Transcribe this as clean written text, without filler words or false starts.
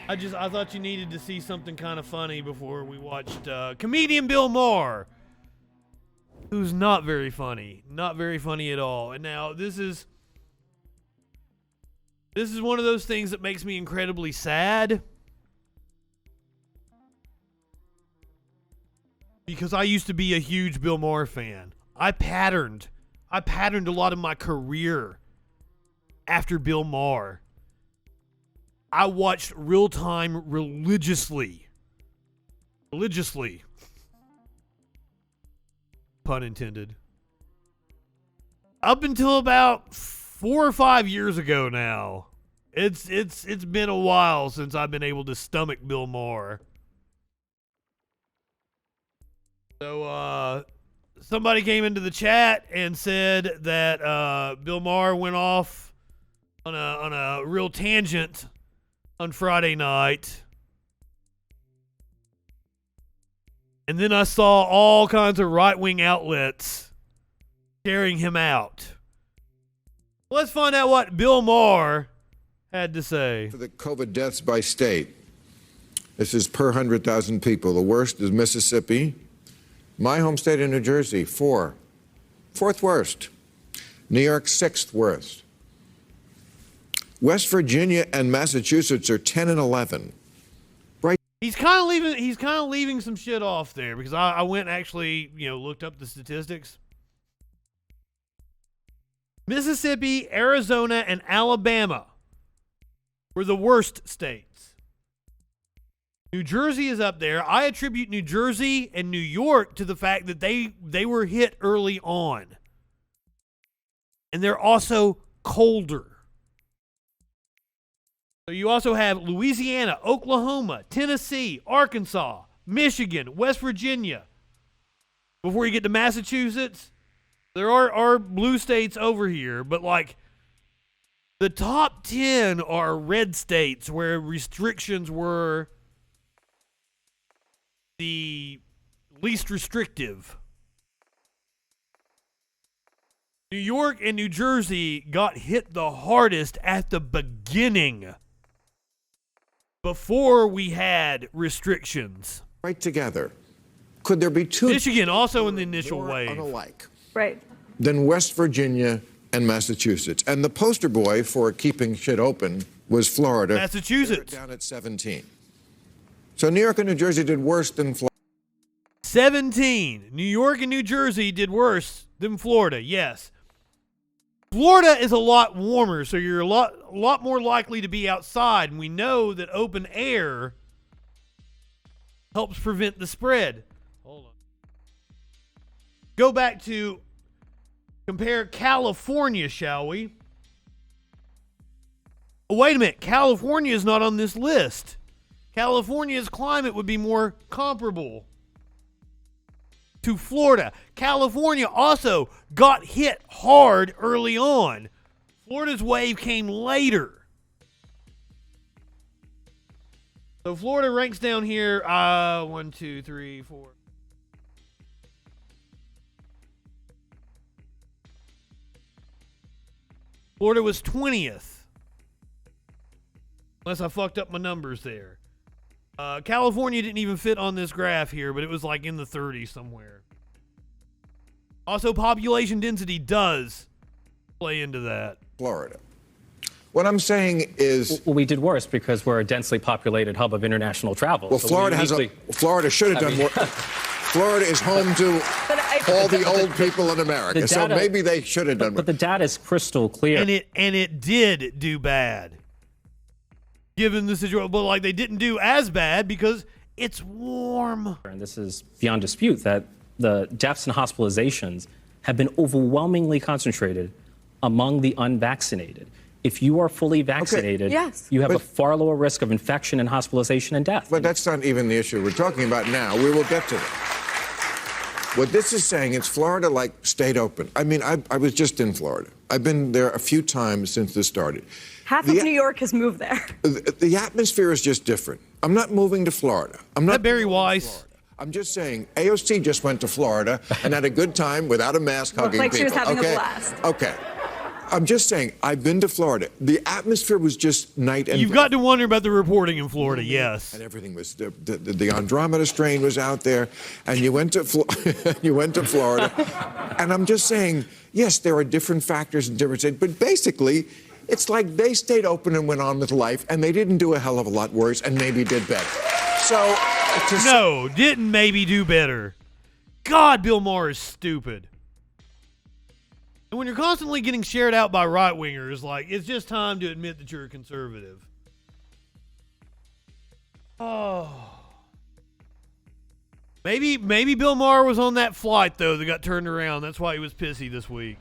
I thought you needed to see something kind of funny before we watched comedian Bill Maher, who's not very funny at all. And now this is one of those things that makes me incredibly sad, because I used to be a huge Bill Maher fan. I patterned a lot of my career after Bill Maher. I watched Real Time religiously. Pun intended. Up until about 4 or 5 years ago now. It's been a while since I've been able to stomach Bill Maher. So, somebody came into the chat and said that Bill Maher went off on a real tangent on Friday night. And then I saw all kinds of right-wing outlets carrying him out. Let's find out what Bill Maher had to say. For the COVID deaths by state, this is per 100,000 people. The worst is Mississippi. My home state of New Jersey, 4. Fourth worst. New York, 6th worst. West Virginia and Massachusetts are 10 and 11. Right. He's kind of leaving some shit off there, because I went and actually, looked up the statistics. Mississippi, Arizona, and Alabama were the worst states. New Jersey is up there. I attribute New Jersey and New York to the fact that they were hit early on. And they're also colder. So you also have Louisiana, Oklahoma, Tennessee, Arkansas, Michigan, West Virginia. Before you get to Massachusetts, there are blue states over here, but the top 10 are red states where restrictions were the least restrictive. New York and New Jersey got hit the hardest at the beginning, before we had restrictions. Right together. Could there be two? Michigan also in the initial wave. Unalike. Right. Than West Virginia and Massachusetts. And the poster boy for keeping shit open was Florida. Massachusetts. Down at 17. So New York and New Jersey did worse than Florida. 17. New York and New Jersey did worse than Florida, yes. Florida is a lot warmer, so you're a lot more likely to be outside. And we know that open air helps prevent the spread. Hold on. Go back to compare California, shall we? Oh, wait a minute. California is not on this list. California's climate would be more comparable to Florida. California also got hit hard early on. Florida's wave came later. So Florida ranks down here, 1, 2, 3, 4. Florida was 20th. Unless I fucked up my numbers there. California didn't even fit on this graph here, but it was in the 30s somewhere. Also, population density does play into that. Florida. What I'm saying is... Well, we did worse because we're a densely populated hub of international travel. Well, so Florida should have done more. Florida is home to all the old people in America, so maybe they should have done more. But the data is crystal clear. And it did do bad. Given the situation, but they didn't do as bad because it's warm. And this is beyond dispute that the deaths and hospitalizations have been overwhelmingly concentrated among the unvaccinated. If you are fully vaccinated, you have a far lower risk of infection and hospitalization and death. But that's not even the issue we're talking about now. We will get to that. What this is saying, it's Florida stayed open. I mean, I was just in Florida. I've been there a few times since this started. Half of New York has moved there. The atmosphere is just different. I'm not moving to Florida. I'm not Barry Weiss. I'm just saying, AOC just went to Florida and had a good time without a mask hugging people. She was having a blast. Okay. I'm just saying, I've been to Florida. The atmosphere was just night and day. You've got to wonder about the reporting in Florida, yes. And everything was, the Andromeda strain was out there, and you went to Florida. And I'm just saying, yes, there are different factors in different states, but basically, it's like they stayed open and went on with life, and they didn't do a hell of a lot worse, and maybe did better. So, no, didn't maybe do better. God, Bill Maher is stupid. And when you're constantly getting shared out by right-wingers, like, it's just time to admit that you're a conservative. Oh. Maybe Bill Maher was on that flight, though, that got turned around. That's why he was pissy this week.